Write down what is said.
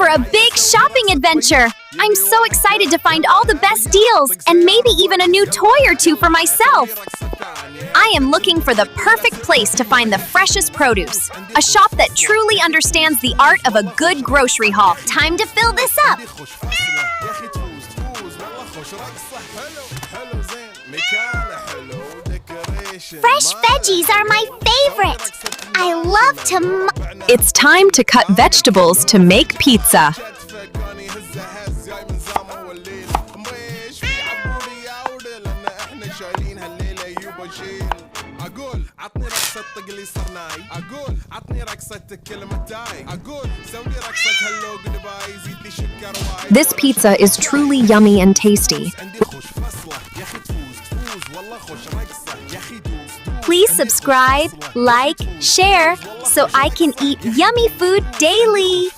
for a big shopping adventure! I'm so excited to find all the best deals and maybe even a new toy or two for myself! I am looking for the perfect place to find the freshest produce. A shop that truly understands the art of a good grocery haul. Time to fill this up! Fresh veggies are my favorite. I love to It's time to cut vegetables to make pizza. This pizza is truly yummy and tasty. Please subscribe, like, share, so I can eat yummy food daily.